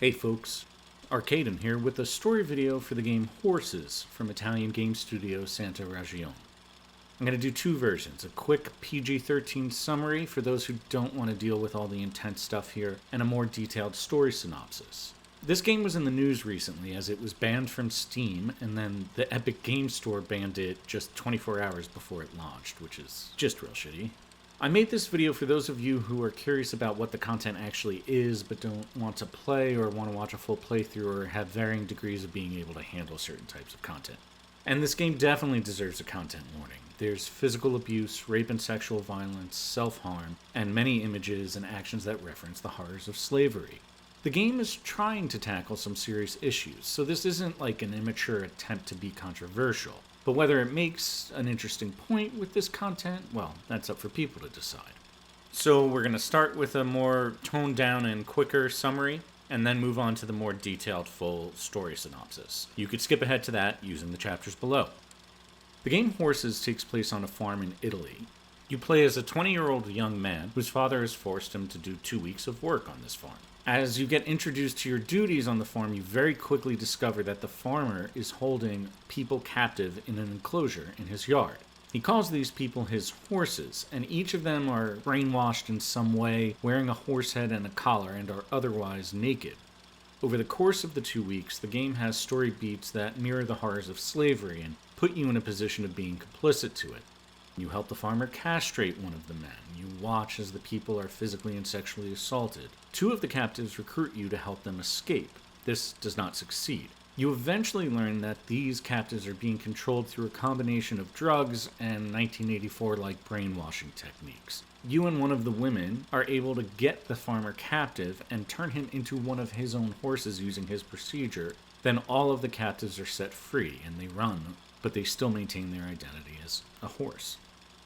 Hey folks, Arcaden here with a story video for the game Horses from Italian game studio Santa Ragione. I'm going to do two versions, a quick PG-13 summary for those who don't want to deal with all the intense stuff here, and a more detailed story synopsis. This game was in the news recently as it was banned from Steam, and then the Epic Games Store banned it just 24 hours before it launched, which is just real shitty. I made this video for those of you who are curious about what the content actually is but don't want to play or want to watch a full playthrough or have varying degrees of being able to handle certain types of content. And this game definitely deserves a content warning. There's physical abuse, rape and sexual violence, self-harm, and many images and actions that reference the horrors of slavery. The game is trying to tackle some serious issues, so this isn't like an immature attempt to be controversial. But whether it makes an interesting point with this content, well, that's up for people to decide. So we're going to start with a more toned down and quicker summary, and then move on to the more detailed full story synopsis. You could skip ahead to that using the chapters below. The game Horses takes place on a farm in Italy. You play as a 20-year-old young man whose father has forced him to do 2 weeks of work on this farm. As you get introduced to your duties on the farm, you very quickly discover that the farmer is holding people captive in an enclosure in his yard. He calls these people his horses, and each of them are brainwashed in some way, wearing a horse head and a collar, and are otherwise naked. Over the course of the 2 weeks, the game has story beats that mirror the horrors of slavery and put you in a position of being complicit to it. You help the farmer castrate one of the men. You watch as the people are physically and sexually assaulted. 2 of the captives recruit you to help them escape. This does not succeed. You eventually learn that these captives are being controlled through a combination of drugs and 1984-like brainwashing techniques. You and one of the women are able to get the farmer captive and turn him into one of his own horses using his procedure. Then all of the captives are set free and they run, but they still maintain their identity as a horse.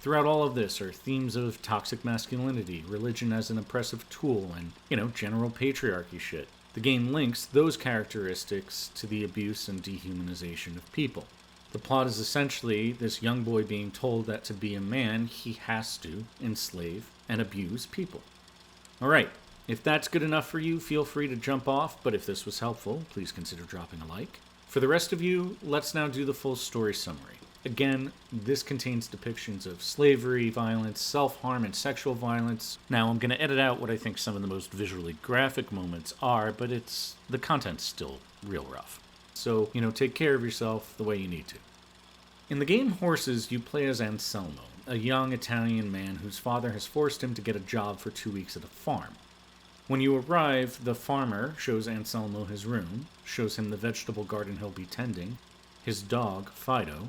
Throughout all of this are themes of toxic masculinity, religion as an oppressive tool, and, general patriarchy shit. The game links those characteristics to the abuse and dehumanization of people. The plot is essentially this young boy being told that to be a man, he has to enslave and abuse people. Alright, if that's good enough for you, feel free to jump off, but if this was helpful, please consider dropping a like. For the rest of you, let's now do the full story summary. Again, this contains depictions of slavery, violence, self-harm, and sexual violence. Now, I'm going to edit out what I think some of the most visually graphic moments are, but the content's still real rough. So, take care of yourself the way you need to. In the game Horses, you play as Anselmo, a young Italian man whose father has forced him to get a job for 2 weeks at a farm. When you arrive, the farmer shows Anselmo his room, shows him the vegetable garden he'll be tending, his dog, Fido.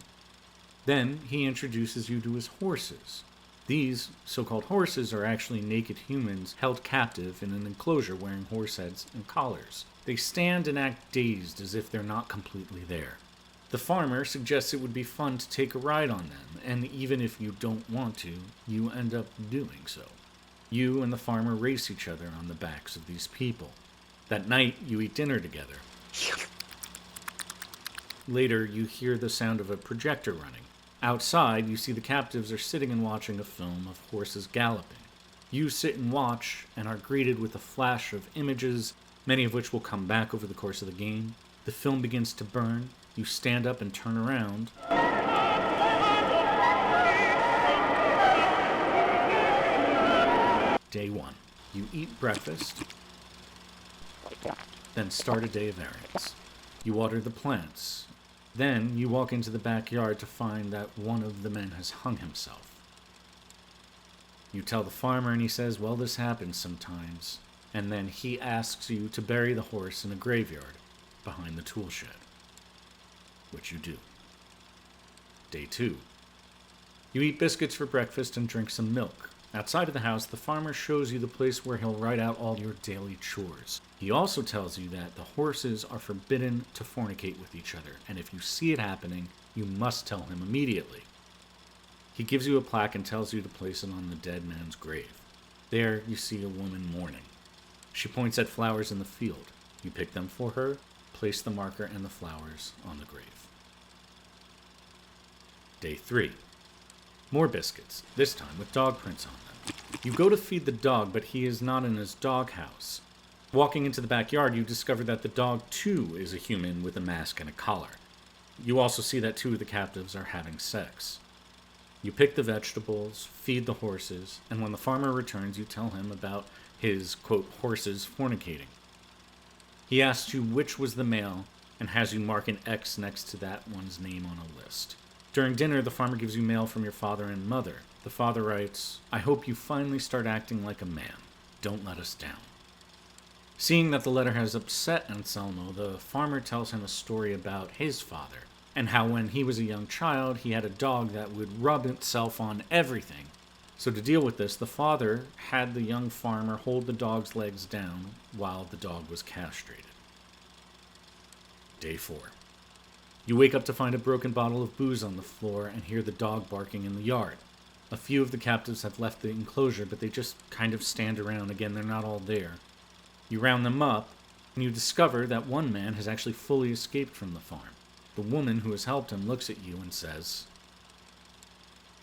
Then he introduces you to his horses. These so-called horses are actually naked humans held captive in an enclosure wearing horse heads and collars. They stand and act dazed as if they're not completely there. The farmer suggests it would be fun to take a ride on them, and even if you don't want to, you end up doing so. You and the farmer race each other on the backs of these people. That night, you eat dinner together. Later, you hear the sound of a projector running. Outside, you see the captives are sitting and watching a film of horses galloping. You sit and watch, and are greeted with a flash of images, many of which will come back over the course of the game. The film begins to burn. You stand up and turn around. Day 1. You eat breakfast, then start a day of errands. You water the plants. Then you walk into the backyard to find that one of the men has hung himself. You tell the farmer and he says, well, this happens sometimes. And then he asks you to bury the horse in a graveyard behind the tool shed, which you do. Day 2. You eat biscuits for breakfast and drink some milk. Outside of the house, the farmer shows you the place where he'll write out all your daily chores. He also tells you that the horses are forbidden to fornicate with each other, and if you see it happening, you must tell him immediately. He gives you a plaque and tells you to place it on the dead man's grave. There, you see a woman mourning. She points at flowers in the field. You pick them for her, place the marker and the flowers on the grave. Day 3. More biscuits, this time with dog prints on them. You go to feed the dog, but he is not in his doghouse. Walking into the backyard, you discover that the dog too is a human with a mask and a collar. You also see that two of the captives are having sex. You pick the vegetables, feed the horses, and when the farmer returns, you tell him about his, quote, horses fornicating. He asks you which was the male and has you mark an X next to that one's name on a list. During dinner, the farmer gives you mail from your father and mother. The father writes, "I hope you finally start acting like a man. Don't let us down." Seeing that the letter has upset Anselmo, the farmer tells him a story about his father, and how when he was a young child, he had a dog that would rub itself on everything. So to deal with this, the father had the young farmer hold the dog's legs down while the dog was castrated. Day 4. You wake up to find a broken bottle of booze on the floor and hear the dog barking in the yard. A few of the captives have left the enclosure, but they just kind of stand around. Again, they're not all there. You round them up, and you discover that one man has actually fully escaped from the farm. The woman who has helped him looks at you and says,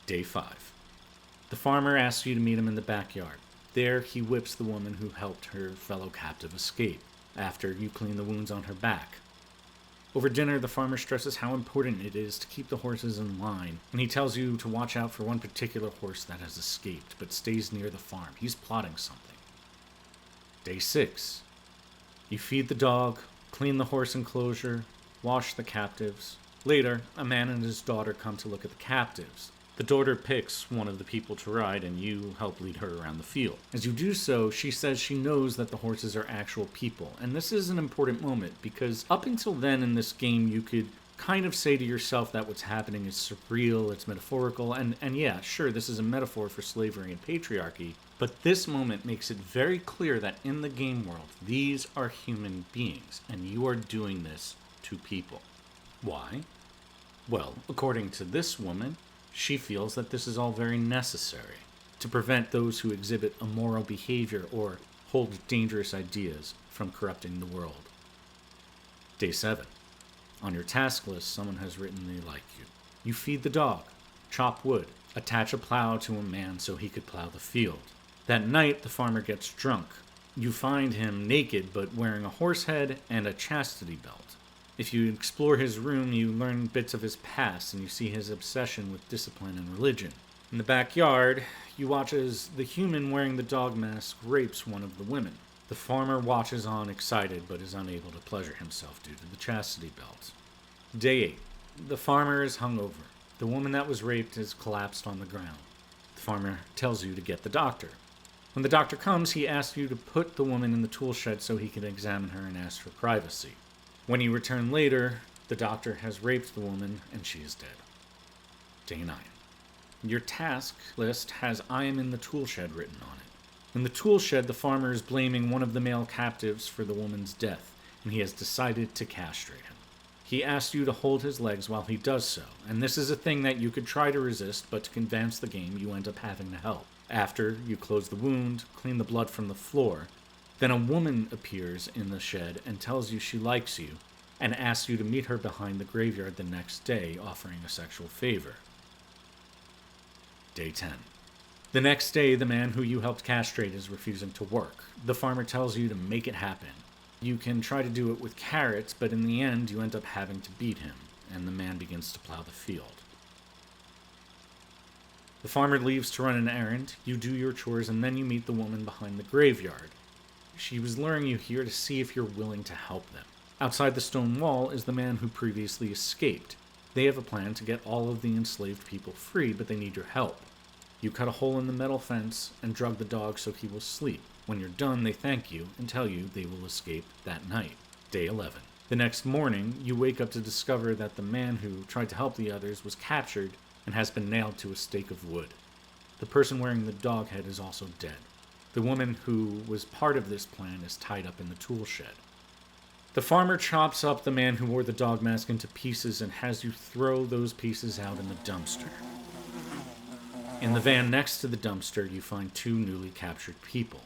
Day 5. The farmer asks you to meet him in the backyard. There, he whips the woman who helped her fellow captive escape, after you clean the wounds on her back. Over dinner, the farmer stresses how important it is to keep the horses in line, and he tells you to watch out for one particular horse that has escaped, but stays near the farm. He's plotting something. Day 6. You feed the dog, clean the horse enclosure, wash the captives. Later, a man and his daughter come to look at the captives. The daughter picks one of the people to ride, and you help lead her around the field. As you do so, she says she knows that the horses are actual people, and this is an important moment, because up until then in this game, you could kind of say to yourself that what's happening is surreal, it's metaphorical, and yeah, sure, this is a metaphor for slavery and patriarchy, but this moment makes it very clear that in the game world, these are human beings, and you are doing this to people. Why? Well, according to this woman, she feels that this is all very necessary to prevent those who exhibit immoral behavior or hold dangerous ideas from corrupting the world. Day 7. On your task list, someone has written they like you. You feed the dog, chop wood, attach a plow to a man so he could plow the field. That night, the farmer gets drunk. You find him naked but wearing a horse head and a chastity belt. If you explore his room, you learn bits of his past and you see his obsession with discipline and religion. In the backyard, you watch as the human wearing the dog mask rapes one of the women. The farmer watches on excited but is unable to pleasure himself due to the chastity belt. Day 8. The farmer is hungover. The woman that was raped has collapsed on the ground. The farmer tells you to get the doctor. When the doctor comes, he asks you to put the woman in the tool shed so he can examine her and ask for privacy. When you return later, the doctor has raped the woman and she is dead. Day 9. Your task list has "I am in the tool shed" written on it. In the tool shed, the farmer is blaming one of the male captives for the woman's death, and he has decided to castrate him. He asks you to hold his legs while he does so, and this is a thing that you could try to resist, but to advance the game, you end up having to help. After you close the wound, clean the blood from the floor, then a woman appears in the shed and tells you she likes you, and asks you to meet her behind the graveyard the next day, offering a sexual favor. Day 10. The next day, the man who you helped castrate is refusing to work. The farmer tells you to make it happen. You can try to do it with carrots, but in the end, you end up having to beat him, and the man begins to plow the field. The farmer leaves to run an errand, you do your chores, and then you meet the woman behind the graveyard. She was luring you here to see if you're willing to help them. Outside the stone wall is the man who previously escaped. They have a plan to get all of the enslaved people free, but they need your help. You cut a hole in the metal fence and drug the dog so he will sleep. When you're done, they thank you and tell you they will escape that night. Day 11. The next morning, you wake up to discover that the man who tried to help the others was captured and has been nailed to a stake of wood. The person wearing the dog head is also dead. The woman who was part of this plan is tied up in the tool shed. The farmer chops up the man who wore the dog mask into pieces and has you throw those pieces out in the dumpster. In the van next to the dumpster, you find two newly captured people.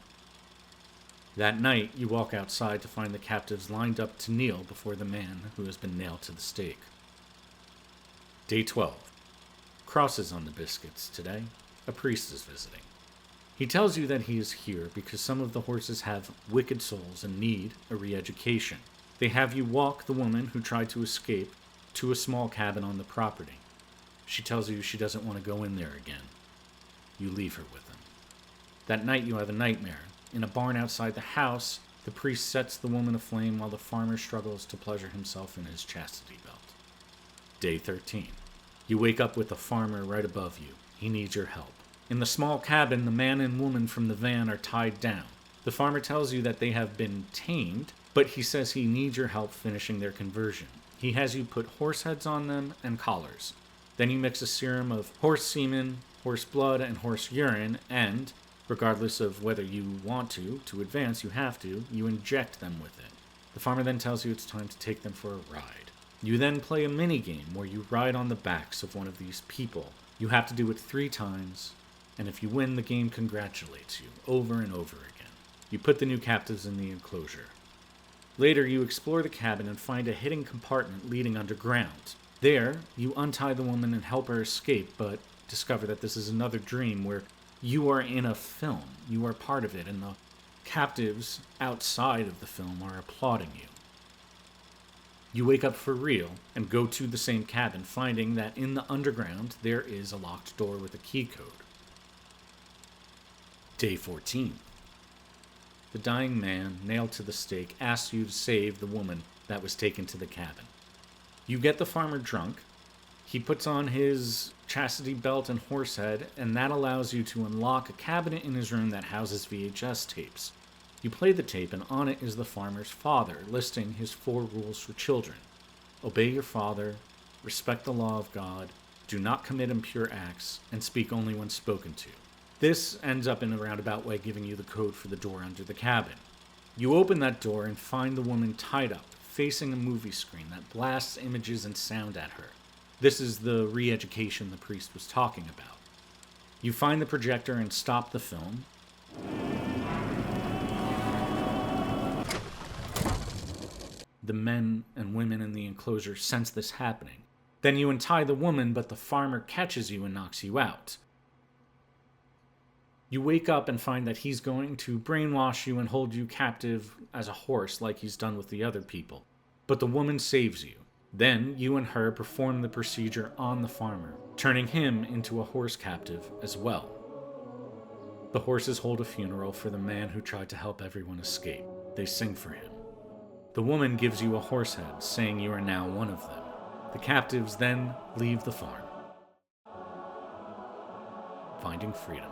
That night, you walk outside to find the captives lined up to kneel before the man who has been nailed to the stake. Day 12. Crosses on the biscuits today. A priest is visiting. He tells you that he is here because some of the horses have wicked souls and need a re-education. They have you walk the woman who tried to escape to a small cabin on the property. She tells you she doesn't want to go in there again. You leave her with him. That night you have a nightmare. In a barn outside the house, the priest sets the woman aflame while the farmer struggles to pleasure himself in his chastity belt. Day 13. You wake up with the farmer right above you. He needs your help. In the small cabin, the man and woman from the van are tied down. The farmer tells you that they have been tamed, but he says he needs your help finishing their conversion. He has you put horse heads on them and collars. Then you mix a serum of horse semen, horse blood, and horse urine, and, regardless of whether you want to advance, you have to, you inject them with it. The farmer then tells you it's time to take them for a ride. You then play a mini-game where you ride on the backs of one of these people. You have to do it 3 times, and if you win, the game congratulates you over and over again. You put the new captives in the enclosure. Later, you explore the cabin and find a hidden compartment leading underground. There, you untie the woman and help her escape, but discover that this is another dream where you are in a film. You are part of it, and the captives outside of the film are applauding you. You wake up for real and go to the same cabin, finding that in the underground there is a locked door with a key code. Day 14. The dying man, nailed to the stake, asks you to save the woman that was taken to the cabin. You get the farmer drunk. He puts on his chastity belt and horse head, and that allows you to unlock a cabinet in his room that houses VHS tapes. You play the tape, and on it is the farmer's father, listing his 4 rules for children. Obey your father, respect the law of God, do not commit impure acts, and speak only when spoken to. This ends up in a roundabout way giving you the code for the door under the cabin. You open that door and find the woman tied up, facing a movie screen that blasts images and sound at her. This is the re-education the priest was talking about. You find the projector and stop the film. The men and women in the enclosure sense this happening. Then you untie the woman, but the farmer catches you and knocks you out. You wake up and find that he's going to brainwash you and hold you captive as a horse like he's done with the other people. But the woman saves you. Then you and her perform the procedure on the farmer, turning him into a horse captive as well. The horses hold a funeral for the man who tried to help everyone escape. They sing for him. The woman gives you a horse head, saying you are now one of them. The captives then leave the farm. Finding freedom.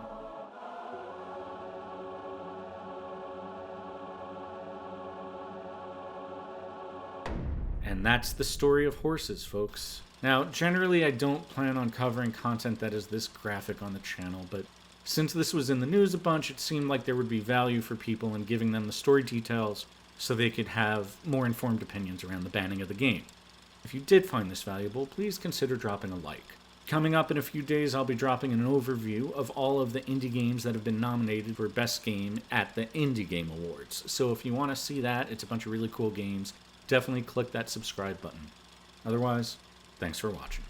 And that's the story of horses, folks. Now, generally I don't plan on covering content that is this graphic on the channel, but since this was in the news a bunch, it seemed like there would be value for people in giving them the story details so they could have more informed opinions around the banning of the game. If you did find this valuable, please consider dropping a like. Coming up in a few days, I'll be dropping an overview of all of the indie games that have been nominated for Best Game at the Indie Game Awards. So if you want to see that, it's a bunch of really cool games. Definitely click that subscribe button. Otherwise, thanks for watching.